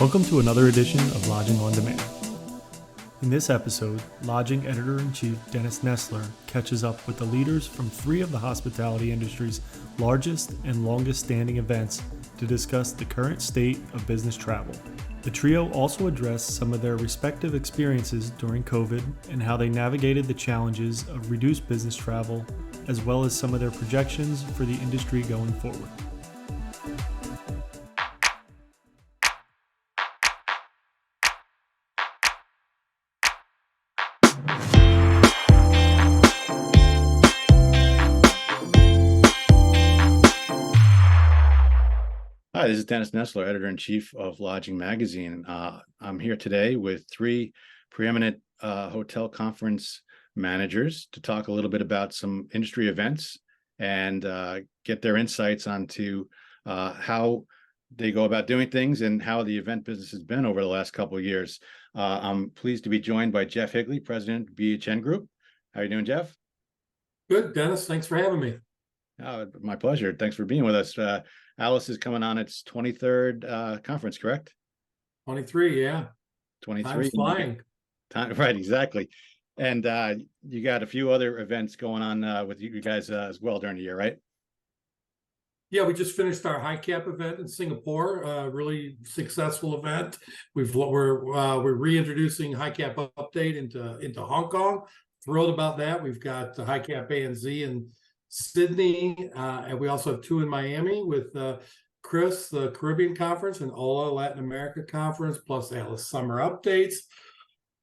Welcome to another edition of Lodging on Demand. In this episode, Lodging Editor-in-Chief Dennis Nessler catches up with the leaders from three of the hospitality industry's largest and longest standing events to discuss the current state of business travel. The trio also addressed some of their respective experiences during COVID and how they navigated the challenges of reduced business travel, as well as some of their projections for the industry going forward. Hi, this is Dennis Nessler, Editor-in-Chief of Lodging Magazine. I'm here today with three preeminent hotel conference managers to talk a little bit about some industry events and get their insights onto how they go about doing things and how the event business has been over the last couple of years. I'm pleased to be joined by Jeff Higley, President of BHN Group. How are you doing, Jeff? Good, Dennis. Thanks for having me. My pleasure. Thanks for being with us. Alice is coming on its 23rd conference, correct? 23, yeah. 23. Time's flying. Right, exactly. And you got a few other events going on with you guys as well during the year, right? Yeah, we just finished our high cap event in Singapore. Really successful event. We're reintroducing high cap update into Hong Kong. Thrilled about that. We've got the high cap ANZ in Sydney, and we also have two in Miami with Chris, the Caribbean Conference, and Ola Latin America Conference, plus Alice Summer Updates.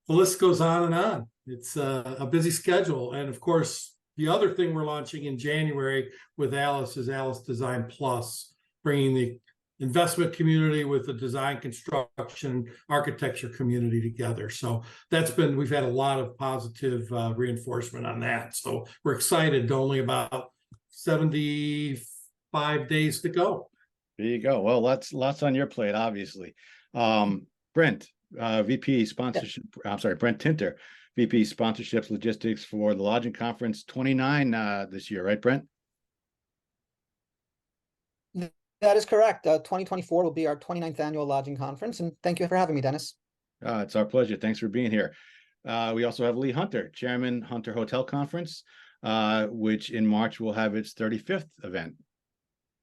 The list goes on and on. It's a busy schedule. And of course, the other thing we're launching in January with Alice is Alice Design Plus, bringing the investment community with the design, construction, architecture community together. So we've had a lot of positive reinforcement on that. So we're excited. Only about 75 days to go. There you go. Well, lots on your plate, obviously. Brent, VP sponsorship. I'm sorry, Brent Tinter, VP sponsorships logistics for the Lodging Conference 29 this year, right, Brent? That is correct. 2024 will be our 29th annual Lodging Conference, and thank you for having me, Dennis. It's our pleasure. Thanks for being here. We also have Lee Hunter, Chairman, Hunter Hotel Conference, which in March will have its 35th event.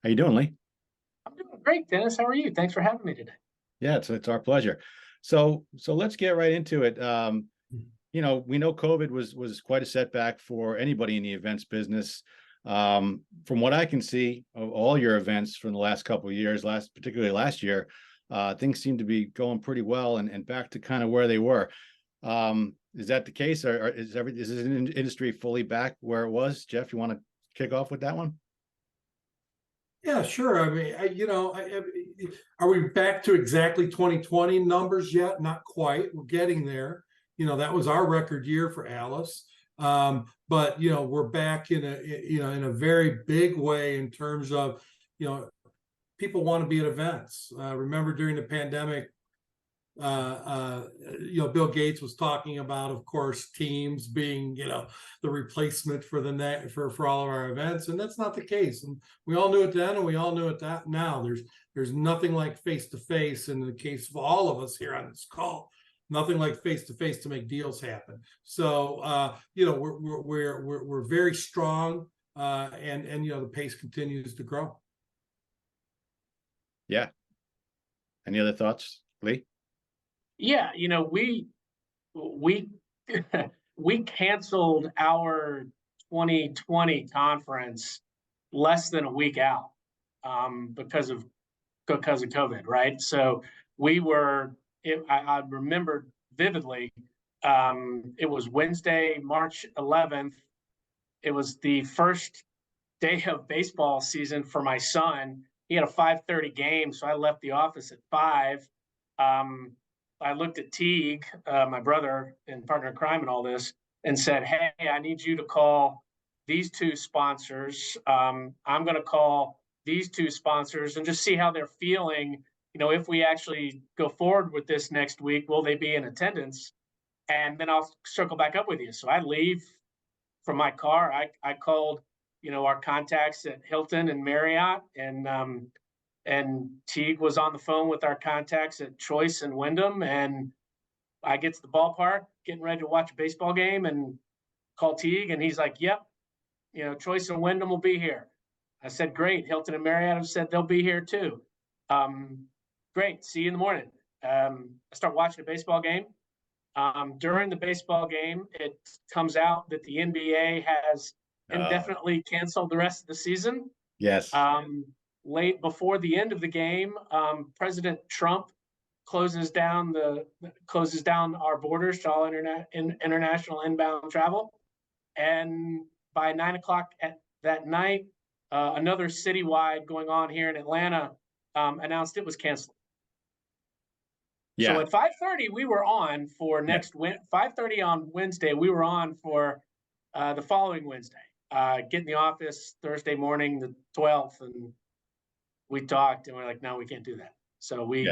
How you doing, Lee? I'm doing great, Dennis. How are you? Thanks for having me today. Yeah, it's our pleasure. So let's get right into it. We know COVID was quite a setback for anybody in the events business. From what I can see of all your events from the last couple of years, particularly last year, things seem to be going pretty well and back to kind of where they were. Is that the case, or is this industry fully back where it was? Jeff, you want to kick off with that one? Yeah, sure. I mean, are we back to exactly 2020 numbers yet? Not quite. We're getting there. That was our record year for Alice. But we're back in a very big way in terms of people want to be at events. Remember during the pandemic, Bill Gates was talking about, of course, Teams being the replacement for for all of our events, and that's not the case. And we all knew it then, and we all knew it that now. There's nothing like face to face in the case of all of us here on this call. Nothing like face to face to make deals happen. So we're very strong, and the pace continues to grow. Yeah. Any other thoughts, Lee? Yeah, we we canceled our 2020 conference less than a week out because of COVID, right? So we were. I remember vividly. It was Wednesday, March 11th. It was the first day of baseball season for my son. He had a 5:30 game, so I left the office at 5. I looked at Teague, my brother and partner in crime, and all this, and said, "Hey, I need you to call these two sponsors. I'm going to call these two sponsors and just see how they're feeling. If we actually go forward with this next week, will they be in attendance? And then I'll circle back up with you." So I leave from my car. I called, our contacts at Hilton and Marriott, and and Teague was on the phone with our contacts at Choice and Wyndham, and I get to the ballpark, getting ready to watch a baseball game, and call Teague, and he's like, "Yep, Choice and Wyndham will be here." I said, "Great." Hilton and Marriott have said they'll be here too. Great. See you in the morning. I start watching a baseball game. During the baseball game, it comes out that the NBA has indefinitely canceled the rest of the season. Yes. Late before the end of the game, President Trump closes down our borders to all international inbound travel. And by 9 o'clock that night, another citywide going on here in Atlanta announced it was canceled. Yeah. So at 5:30, we were on for 5:30 on Wednesday. We were on for the following Wednesday. Get in the office Thursday morning, the 12th, and we talked, and we're like, no, we can't do that. So week,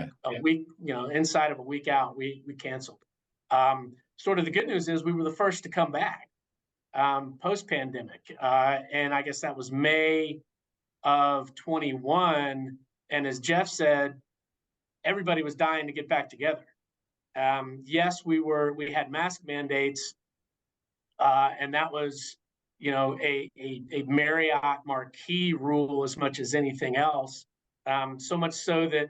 inside of a week out, we canceled. Sort of the good news is we were the first to come back post-pandemic, and I guess that was May of 21. And as Jeff said, everybody was dying to get back together. Yes, we had mask mandates, and that was, a Marriott marquee rule as much as anything else. So much so that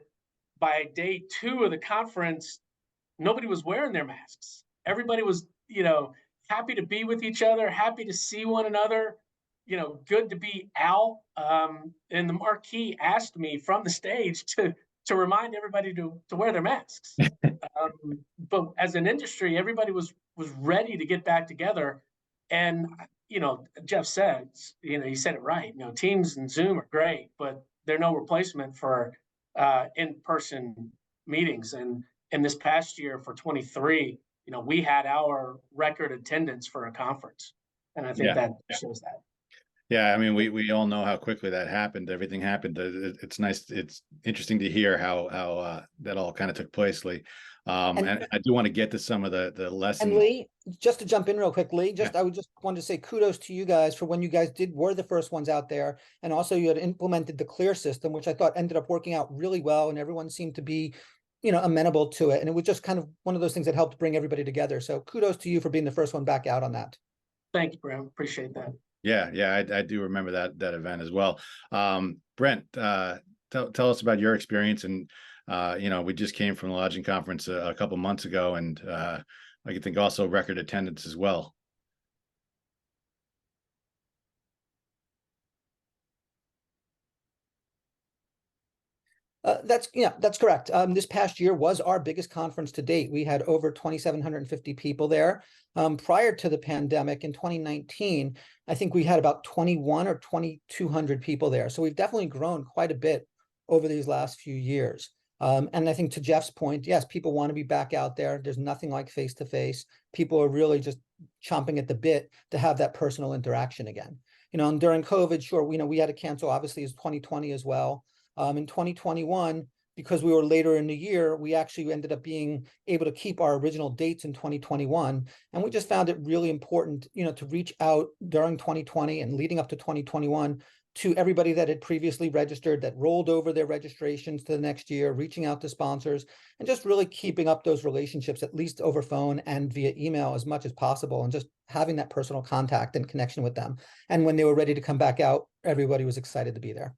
by day 2 of the conference, nobody was wearing their masks. Everybody was, happy to be with each other, happy to see one another, good to be out. And the marquee asked me from the stage to remind everybody to wear their masks. But as an industry, everybody was ready to get back together. And, Jeff said, he said it right. Teams and Zoom are great, but they're no replacement for in-person meetings. And in this past year for 23, we had our record attendance for a conference. And I think that shows that. Yeah, I mean, we all know how quickly that happened. Everything happened. It's nice. It's interesting to hear how that all kind of took place, Lee. And I do want to get to some of the lessons. And Lee, just to jump in real quick, Lee, I would just want to say kudos to you guys for when you guys were the first ones out there, and also you had implemented the Clear system, which I thought ended up working out really well, and everyone seemed to be, amenable to it, and it was just kind of one of those things that helped bring everybody together. So kudos to you for being the first one back out on that. Thank you, Brent. Appreciate that. Yeah, I do remember that event as well. Brent, tell us about your experience. And we just came from the lodging conference a couple months ago, and I think also record attendance as well. That's correct. This past year was our biggest conference to date. We had over 2,750 people there. Prior to the pandemic in 2019, I think we had about 21 or 2,200 people there. So we've definitely grown quite a bit over these last few years. And I think to Jeff's point, yes, people want to be back out there. There's nothing like face-to-face. People are really just chomping at the bit to have that personal interaction again. And during COVID, sure, we had to cancel, obviously, as 2020 as well. In 2021, because we were later in the year, we actually ended up being able to keep our original dates in 2021. And we just found it really important, to reach out during 2020 and leading up to 2021 to everybody that had previously registered, that rolled over their registrations to the next year, reaching out to sponsors, and just really keeping up those relationships, at least over phone and via email as much as possible, and just having that personal contact and connection with them. And when they were ready to come back out, everybody was excited to be there.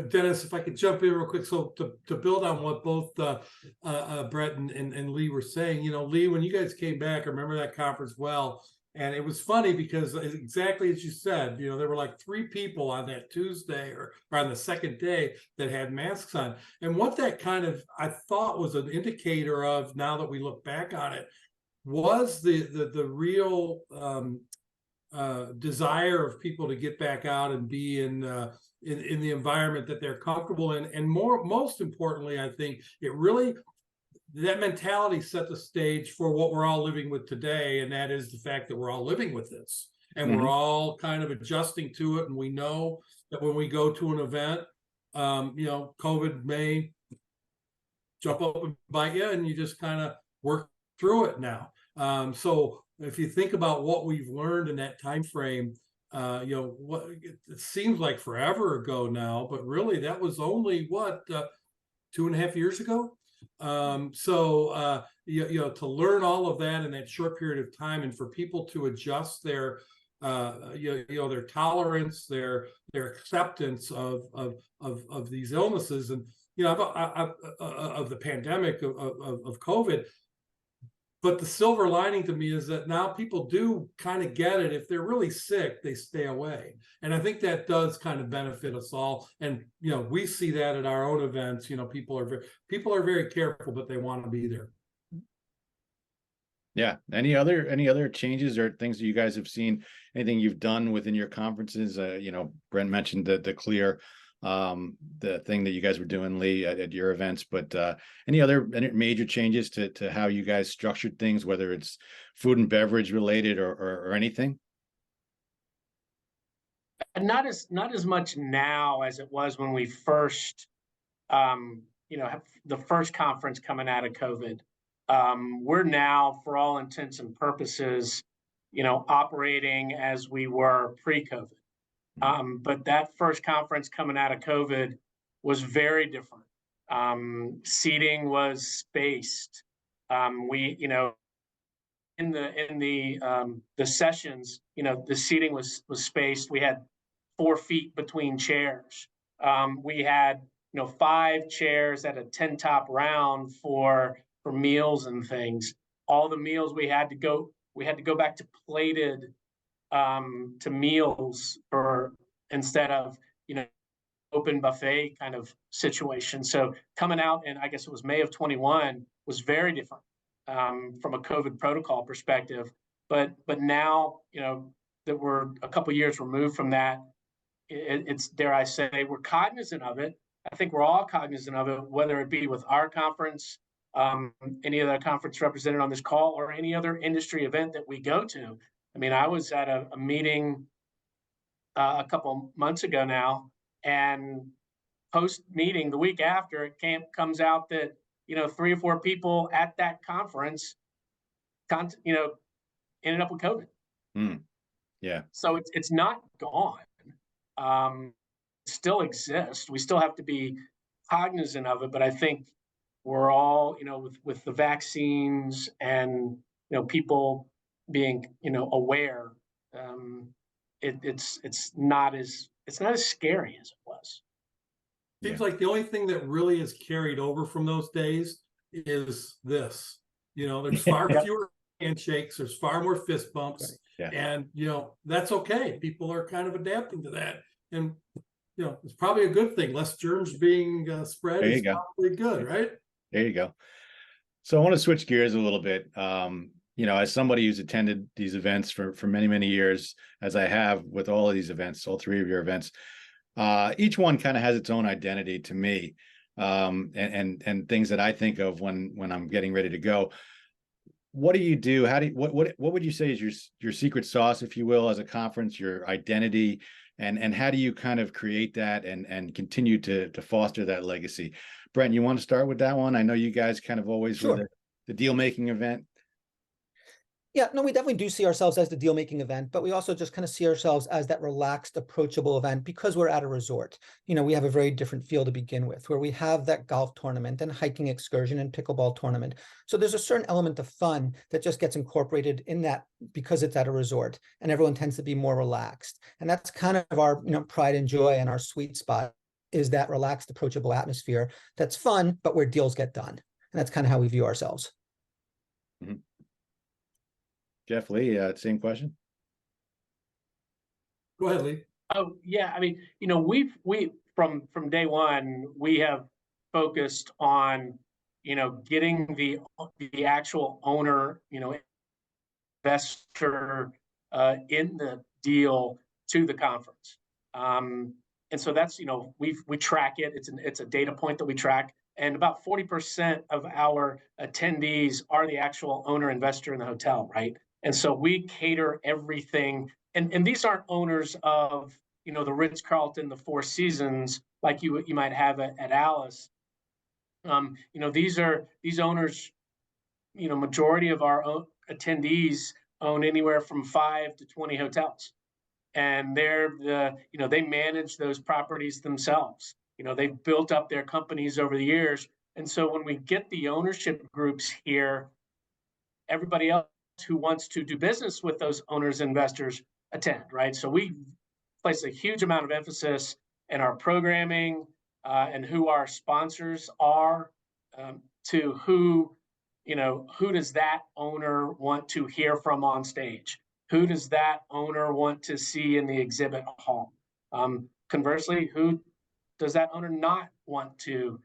Dennis, if I could jump in real quick. So to build on what both Brett and Lee were saying, Lee, when you guys came back, I remember that conference well. And it was funny because exactly as you said, there were like 3 people on that Tuesday or on the second day that had masks on. And what that kind of, I thought, was an indicator of, now that we look back on it, was the real desire of people to get back out and be in the environment that they're comfortable in. And most importantly, I think that mentality set the stage for what we're all living with today. And that is the fact that we're all living with this, and we're all kind of adjusting to it. And we know that when we go to an event, COVID may jump up and bite you, and you just kind of work through it now. So if you think about what we've learned in that time frame, it seems like forever ago now, but really that was only what 2.5 years ago. To learn all of that in that short period of time, and for people to adjust their their tolerance, their acceptance of these illnesses, and of the pandemic of COVID. But the silver lining to me is that now people do kind of get it. If they're really sick, they stay away. And I think that does kind of benefit us all. And, we see that at our own events. People are very careful, but they want to be there. Yeah. Any other changes or things that you guys have seen? Anything you've done within your conferences? Brent mentioned the clear, the thing that you guys were doing, Lee, at your events, but any major changes to how you guys structured things, whether it's food and beverage related or anything? Not as much now as it was when we first, have the first conference coming out of COVID. We're now, for all intents and purposes, operating as we were pre-COVID. But that first conference coming out of COVID was very different. Seating was spaced. We, in the sessions, the seating was spaced. We had 4 feet between chairs. We had 5 chairs at a 10 top round for meals and things. All the meals we had to go back to plated to meals instead of open buffet kind of situation. So coming out, and I guess it was May of 21, was very different from a COVID protocol perspective. But now that we're a couple of years removed from that, it's, dare I say, we're cognizant of it. I think we're all cognizant of it, whether it be with our conference, any other conference represented on this call, or any other industry event that we go to. I mean, I was at a meeting a couple months ago now, and post meeting the week after, it comes out that 3 or 4 people at that conference ended up with COVID. Yeah. So it's not gone. It still exists. We still have to be cognizant of it, but I think we're all, with the vaccines and people being aware, it's not as scary as it was. Seems like the only thing that really is carried over from those days is this. There's far fewer handshakes, there's far more fist bumps, yeah. And that's okay. People are kind of adapting to that, and it's probably a good thing. Less germs being spread is probably good, right? There you go. So I want to switch gears a little bit. As somebody who's attended these events for many, many years, as I have with all of these events, all 3 of your events, each one kind of has its own identity to me, and things that I think of when I'm getting ready to go. What do you do? What would you say is your secret sauce, if you will, as a conference, your identity, and how do you kind of create that and continue to foster that legacy? Brent, you want to start with that one? I know you guys kind of always were the deal-making event. Yeah, no, we definitely do see ourselves as the deal-making event, but we also just kind of see ourselves as that relaxed, approachable event because we're at a resort. We have a very different feel to begin with, where we have that golf tournament and hiking excursion and pickleball tournament. So there's a certain element of fun that just gets incorporated in that because it's at a resort, and everyone tends to be more relaxed. And that's kind of our pride and joy and our sweet spot, is that relaxed, approachable atmosphere that's fun, but where deals get done. And that's kind of how we view ourselves. Mm-hmm. Jeff, Lee, same question. Go ahead, Lee. Oh yeah, I mean, we from day one, we have focused on getting the actual owner, investor in the deal to the conference. And so that's, we track it. It's a data point that we track. And about 40% of our attendees are the actual owner investor in the hotel, right? And so we cater everything. And these aren't owners of, the Ritz-Carlton, the Four Seasons, like you might have at Alice. These owners, majority of our attendees own anywhere from 5 to 20 hotels. and they manage those properties themselves. They've built up their companies over the years. And so when we get the ownership groups here, everybody else who wants to do business with those owners, investors attend, right? So we place a huge amount of emphasis in our programming and who our sponsors are, to who does that owner want to hear from on stage? Who does that owner want to see in the exhibit hall? Conversely, who does that owner not want to,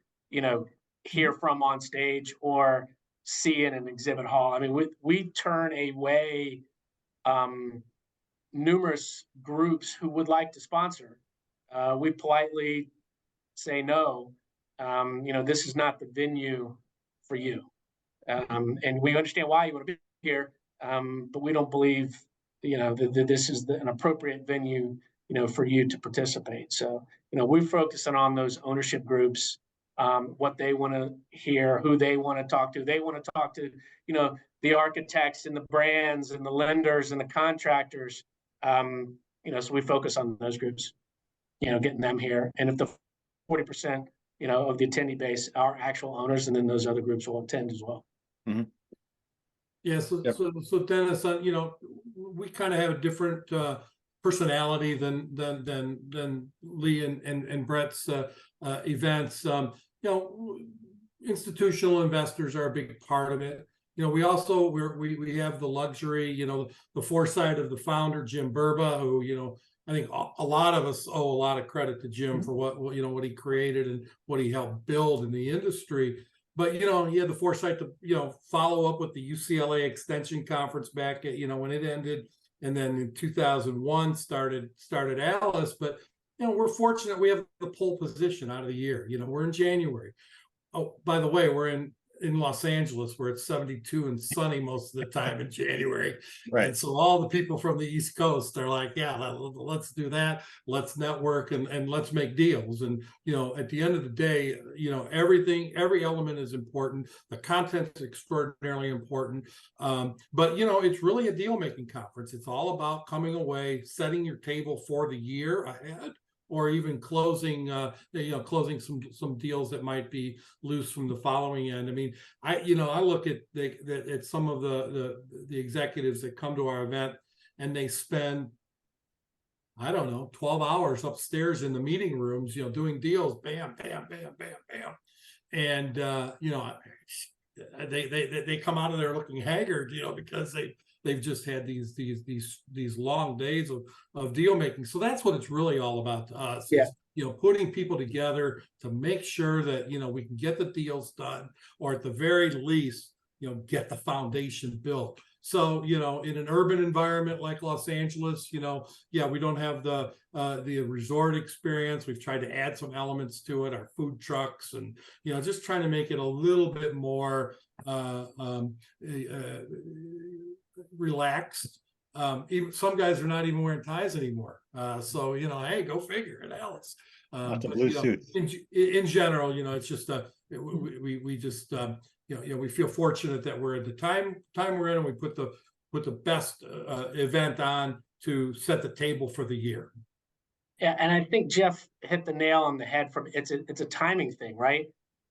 hear from on stage or see in an exhibit hall? I mean, we turn away numerous groups who would like to sponsor. We politely say no. This is not the venue for you, and we understand why you want to be here, but we don't believe that this is an appropriate venue for you to participate. So we're focusing on those ownership groups, what they want to hear, who they want to talk to. They want to talk to the architects and the brands and the lenders and the contractors. So we focus on those groups, getting them here. And if the 40% of the attendee base are actual owners, and then those other groups will attend as well. Mm-hmm. Yeah, so Yep. so Dennis, we kind of have a different personality than Lee and Brett's events. Institutional investors are a big part of it. We also we have the luxury, the foresight of the founder, Jim Burba, who I think a lot of us owe a lot of credit to Jim for what he created and what he helped build in the industry. But he had the foresight to follow up with the UCLA Extension Conference back at when it ended, and then in 2001 started Alice. But we're fortunate we have the pole position out of the year. We're in January. Oh, by the way, we're in Los Angeles, where it's 72 and sunny most of the time in January. Right. And so all the people from the East Coast are like, yeah, let's do that. Let's network and let's make deals. And, at the end of the day, every element is important. The content is extraordinarily important. But, it's really a deal-making conference. It's all about coming away, setting your table for the year ahead, or even closing some deals that might be loose from the following end. I mean, I look at some of the executives that come to our event, and they spend, I don't know, 12 hours upstairs in the meeting rooms, doing deals, bam, bam, bam, bam, bam, and they come out of there looking haggard, because they've just had these long days of deal making. So that's what it's really all about to us. Yeah. Is, putting people together to make sure that we can get the deals done, or at the very least, get the foundation built. So in an urban environment like Los Angeles, we don't have the resort experience. We've tried to add some elements to it, our food trucks, and just trying to make it a little bit more relaxed. Even some guys are not even wearing ties anymore. So hey, go figure it, Alice. Lots of blue suits. In general, it's just we just we feel fortunate that we're at the time we're in, and we put the best event on to set the table for the year. Yeah, and I think Jeff hit the nail on the head. It's a timing thing, right?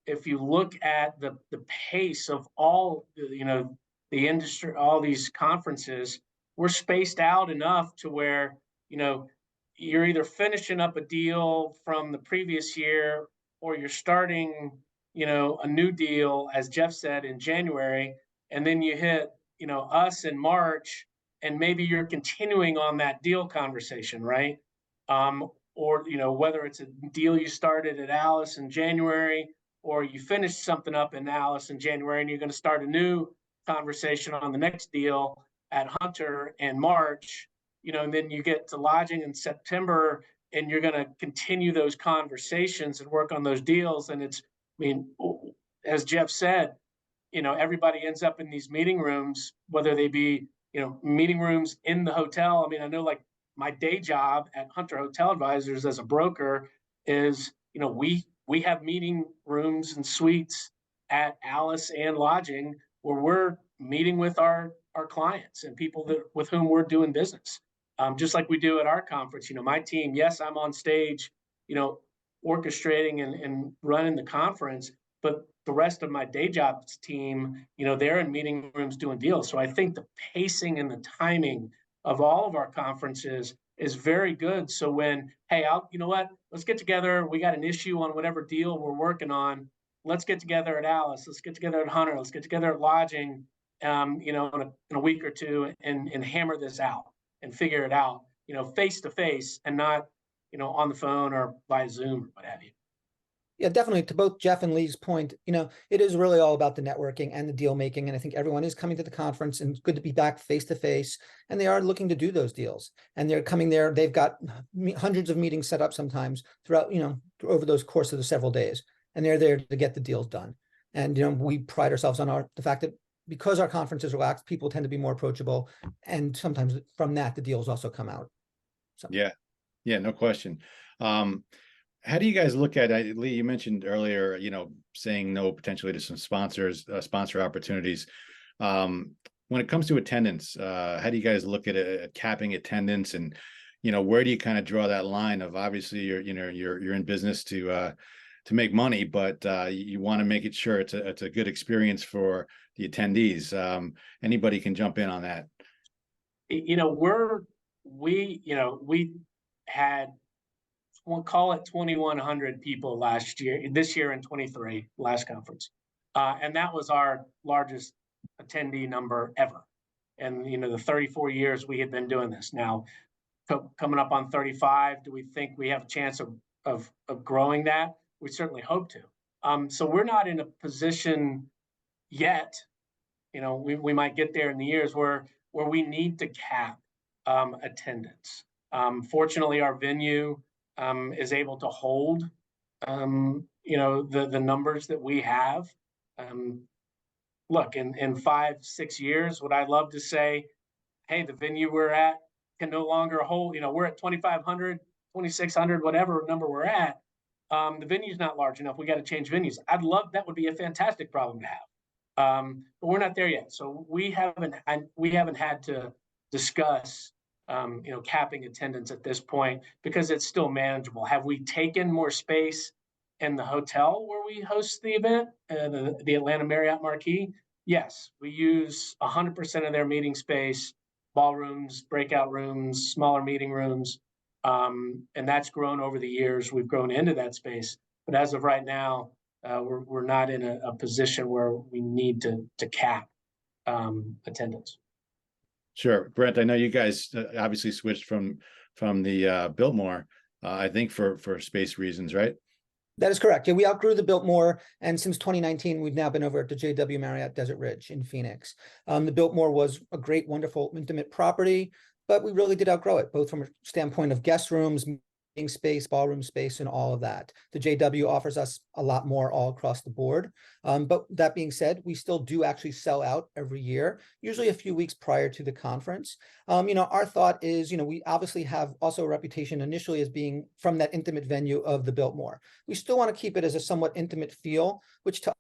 If you look at the pace of all the industry, all these conferences, we're spaced out enough to where you're either finishing up a deal from the previous year, or you're starting a new deal, as Jeff said, in January, and then you hit us in March, and maybe you're continuing on that deal conversation, right? Or whether it's a deal you started at Alice in January, or you finished something up in Alice in January, and you're going to start a new conversation on the next deal at Hunter in March, and then you get to lodging in September, and you're going to continue those conversations and work on those deals. And as Jeff said, everybody ends up in these meeting rooms, whether they be, meeting rooms in the hotel. I know, like, my day job at Hunter Hotel Advisors as a broker is, we have meeting rooms and suites at Alice and Lodging where we're meeting with our clients and people with whom we're doing business. just like we do at our conference. My team, yes, I'm on stage, orchestrating and running the conference, but the rest of my day jobs team, they're in meeting rooms doing deals. So I think the pacing and the timing of all of our conferences is very good. So when, hey, you know what, let's get together. We got an issue on whatever deal we're working on. Let's get together at Alice. Let's get together at Hunter. Let's get together at Lodging, in a week or two and hammer this out and figure it out, face to face and not, on the phone or by Zoom or what have you. Yeah, definitely. To both Jeff and Lee's point, it is really all about the networking and the deal making. And I think everyone is coming to the conference, and it's good to be back face to face. And they are looking to do those deals. And they're coming there. They've got hundreds of meetings set up sometimes throughout, over those course of the several days. And they're there to get the deals done. And, we pride ourselves on the fact that because our conference is relaxed, people tend to be more approachable. And sometimes from that, the deals also come out. So. Yeah, no question. How do you guys look at it? Lee, you mentioned earlier, saying no potentially to some sponsor opportunities. When it comes to attendance, how do you guys look at capping attendance, and where do you kind of draw that line of, obviously you're in business to make money, but you want to make it sure it's a good experience for the attendees. Anybody can jump in on that. We had, we'll call it 2,100 people this year in 23, last conference. And that was our largest attendee number ever. And, the 34 years we had been doing this. Now, coming up on 35, do we think we have a chance of growing that? We certainly hope to. So we're not in a position yet, we might get there in the years where we need to cap attendance. Fortunately, our venue is able to hold, the numbers that we have. Look, in 5-6 years, would I love to say, hey, the venue we're at can no longer hold, we're at 2,500, 2,600, whatever number we're at. The venue's not large enough. We got to change venues. That would be a fantastic problem to have. But we're not there yet. So we haven't had to discuss capping attendance at this point because it's still manageable. Have we taken more space in the hotel where we host the event, the Atlanta Marriott Marquis? Yes, we use 100% of their meeting space, ballrooms, breakout rooms, smaller meeting rooms, and that's grown over the years. We've grown into that space, but as of right now, we're not in a position where we need to cap attendance. Sure. Brent, I know you guys obviously switched from the Biltmore, I think for space reasons, right? That is correct. Yeah, we outgrew the Biltmore, and since 2019, we've now been over at the JW Marriott Desert Ridge in Phoenix. The Biltmore was a great, wonderful, intimate property, but we really did outgrow it, both from a standpoint of guest rooms, meeting space, ballroom space, and all of that. The JW offers us a lot more all across the board. But that being said, we still do actually sell out every year, usually a few weeks prior to the conference. Our thought is, we obviously have also a reputation initially as being from that intimate venue of the Biltmore. We still want to keep it as a somewhat intimate feel, which to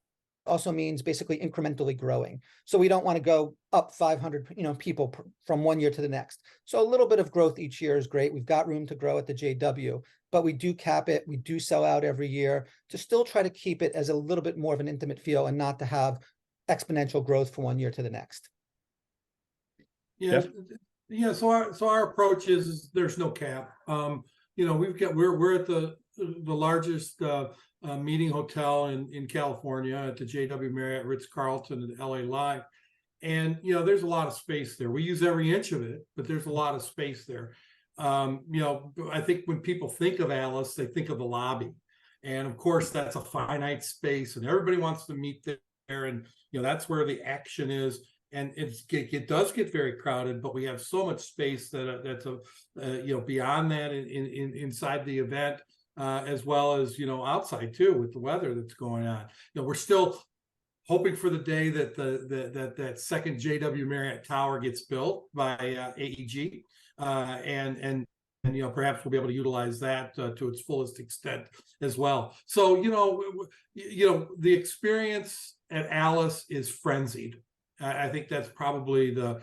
also means basically incrementally growing. So we don't want to go up 500, people from one year to the next. So a little bit of growth each year is great. We've got room to grow at the JW, but we do cap it. We do sell out every year to still try to keep it as a little bit more of an intimate feel and not to have exponential growth from one year to the next. Yeah. Yeah. So our approach is there's no cap. We're at the largest meeting hotel in California at the JW Marriott Ritz-Carlton at LA Live. And, there's a lot of space there. We use every inch of it, but there's a lot of space there. I think when people think of Alice, they think of the lobby. And of course, that's a finite space and everybody wants to meet there. And, that's where the action is. And it does get very crowded, but we have so much space that's beyond that inside the event. As well as, outside too, with the weather that's going on. We're still hoping for the day that that second JW Marriott Tower gets built by AEG, and perhaps we'll be able to utilize that to its fullest extent as well. So the experience at Alice is frenzied. I think that's probably the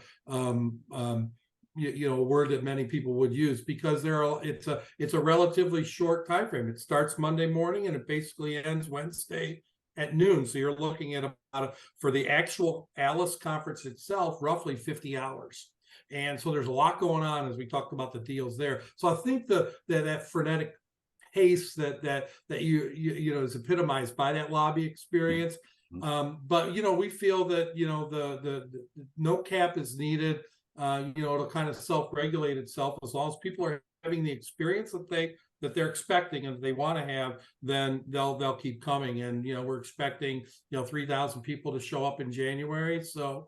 a word that many people would use, because it's a relatively short time frame. It starts Monday morning and it basically ends Wednesday at noon. So you're looking at for the actual ALIS conference itself, roughly 50 hours. And so there's a lot going on as we talked about the deals there. So I think that frenetic pace that you know is epitomized by that lobby experience. But we feel that the no cap is needed. It'll kind of self-regulate itself as long as people are having the experience that they're expecting and that they want to have. Then they'll keep coming. And we're expecting 3,000 people to show up in January. So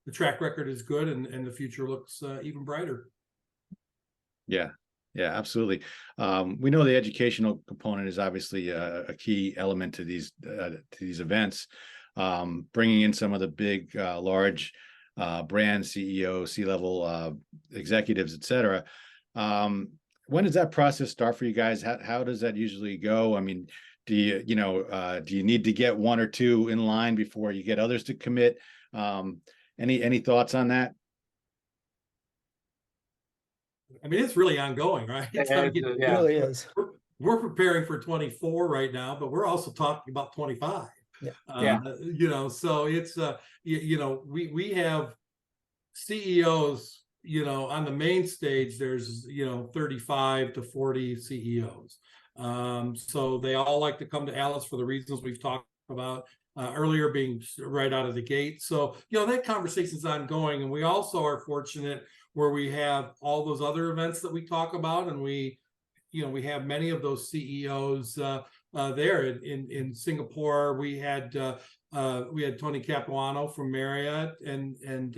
the track record is good, and the future looks even brighter. Yeah, absolutely. We know the educational component is obviously a key element to these events. Bringing in some of the big, large brand CEO, C-level executives, et cetera. When does that process start for you guys? How does that usually go? I mean, do you need to get one or two in line before you get others to commit? Any thoughts on that? I mean, it's really ongoing, right? It really is. We're preparing for 24 right now, but we're also talking about 25. So it's we have CEOs, on the main stage, there's 35 to 40 CEOs. So they all like to come to ALIS for the reasons we've talked about earlier, being right out of the gate. So that conversation is ongoing, and we also are fortunate where we have all those other events that we talk about, and we have many of those CEOs there. In Singapore. We had Tony Capuano from Marriott and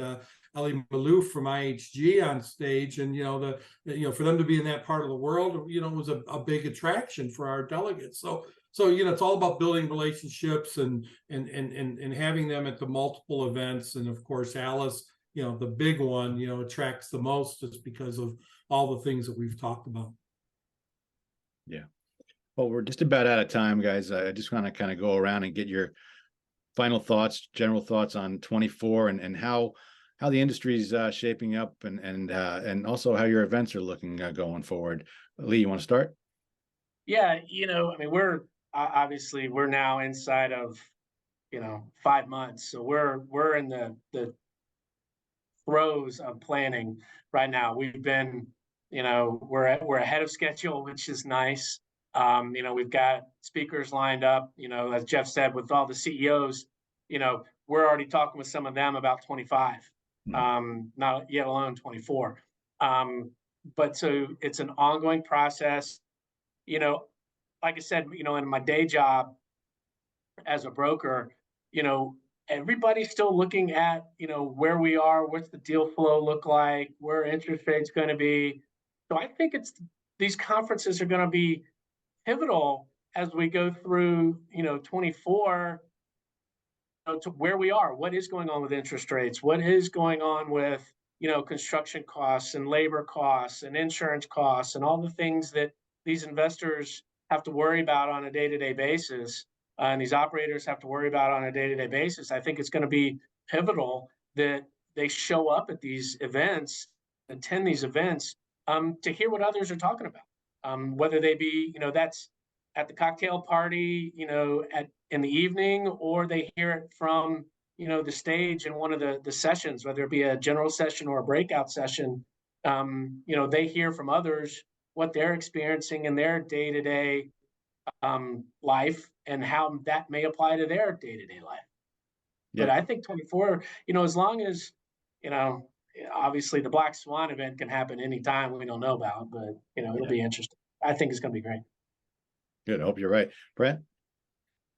Ali Malouf from IHG on stage, and for them to be in that part of the world, was a big attraction for our delegates. So it's all about building relationships and having them at the multiple events. And of course, ALIS, the big one, attracts the most just because of all the things that we've talked about. Yeah. Well, we're just about out of time, guys. I just want to kind of go around and get your final thoughts, general thoughts on 24 and how the industry is shaping up and also how your events are looking going forward. Lee, you want to start? Yeah, I mean, we're now inside of 5 months, so we're in the throes of planning right now. We've been, we're ahead of schedule, which is nice. We've got speakers lined up, as Jeff said, with all the CEOs. We're already talking with some of them about 25, not yet alone 24. But so it's an ongoing process. Like I said, in my day job as a broker, everybody's still looking at, where we are, what's the deal flow look like, where interest rates going to be. So I think these conferences are going to be pivotal as we go through, 24, to where we are, what is going on with interest rates, what is going on with, construction costs and labor costs and insurance costs and all the things that these investors have to worry about on a day-to-day basis, and these operators have to worry about on a day-to-day basis. I think it's going to be pivotal that they show up at these events, attend these events, to hear what others are talking about, whether they be, that's at the cocktail party, in the evening, or they hear it from, the stage in one of the sessions, whether it be a general session or a breakout session. They hear from others what they're experiencing in their day-to-day life and how that may apply to their day-to-day life. Yeah. But I think 24, as long as, obviously the Black Swan event can happen anytime we don't know about, but, it'll be interesting. I think it's going to be great. Good. I hope you're right. Brett?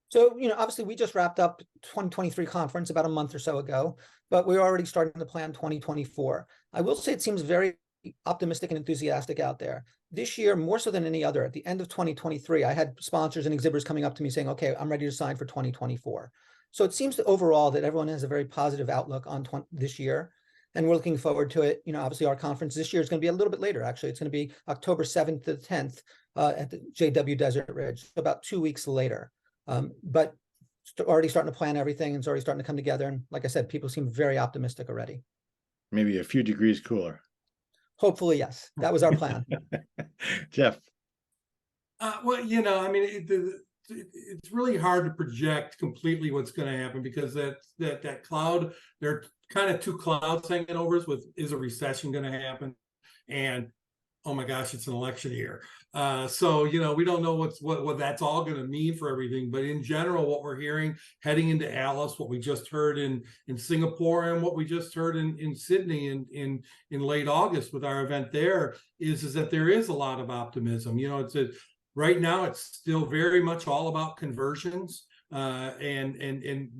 So, obviously we just wrapped up 2023 conference about a month or so ago, but we're already starting to plan 2024. I will say it seems very optimistic and enthusiastic out there. This year, more so than any other, at the end of 2023, I had sponsors and exhibitors coming up to me saying, okay, I'm ready to sign for 2024. So it seems that overall that everyone has a very positive outlook on this year, and we're looking forward to it. Obviously our conference this year is going to be a little bit later. Actually, it's going to be October 7th to the 10th at the JW Desert Ridge, about 2 weeks later. But already starting to plan everything, and it's already starting to come together. And like I said, people seem very optimistic already. maybe a few degrees cooler. Hopefully, yes. That was our plan. Jeff. Well, you know, I mean, it's really hard to project completely what's going to happen, because that cloud, there are kind of two clouds hanging over us with, is a recession going to happen? And oh my gosh, it's an election year. So, you know, we don't know what that's all going to mean for everything. But in general, what we're hearing heading into Alice, what we just heard in Singapore, and what we just heard in Sydney in late August with our event there, is that there is a lot of optimism. You know, right now it's still very much all about conversions. And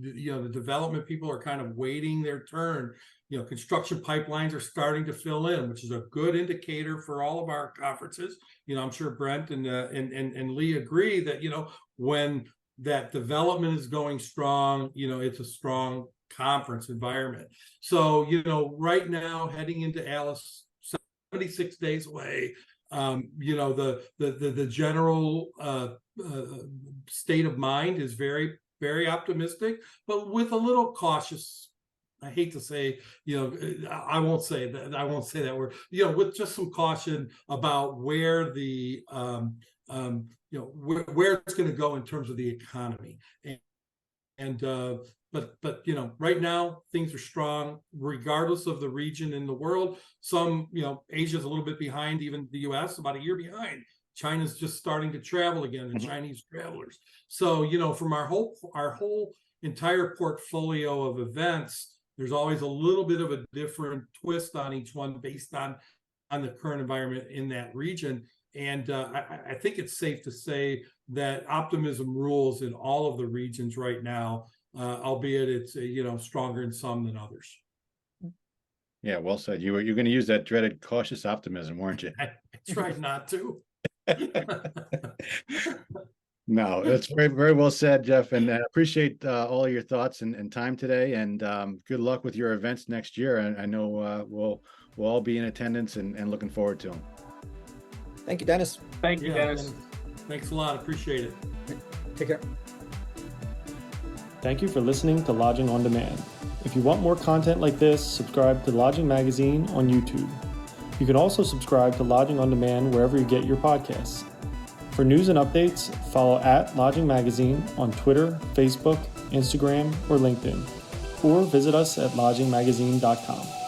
you know, the development people are kind of waiting their turn. You know, construction pipelines are starting to fill in, which is a good indicator for all of our conferences. You know, I'm sure Brent and Lee agree that, you know, when that development is going strong, you know, it's a strong conference environment. So, you know, right now heading into Alice, 76 days away, you know, the general state of mind is very, very optimistic, but with a little cautious. I hate to say, you know, I won't say that word, you know, with just some caution about where the, you know, where it's going to go in terms of the economy. But you know, right now things are strong regardless of the region in the world. Some, you know, Asia's a little bit behind, even the US, about a year behind. China's just starting to travel again, the Chinese travelers. So, you know, from our whole entire portfolio of events, there's always a little bit of a different twist on each one based on the current environment in that region. And I think it's safe to say that optimism rules in all of the regions right now, albeit it's, you know, stronger in some than others. Yeah, well said. You're going to use that dreaded cautious optimism, weren't you? I tried not to. No, that's very, very well said, Jeff. And I appreciate all of your thoughts and time today. And good luck with your events next year. And I know we'll all be in attendance and looking forward to them. Thank you, Dennis. Thank you, Dennis. Thanks a lot. Appreciate it. Take care. Thank you for listening to Lodging on Demand. If you want more content like this, subscribe to Lodging Magazine on YouTube. You can also subscribe to Lodging on Demand wherever you get your podcasts. For news and updates, follow @Lodging Magazine on Twitter, Facebook, Instagram, or LinkedIn, or visit us at lodgingmagazine.com.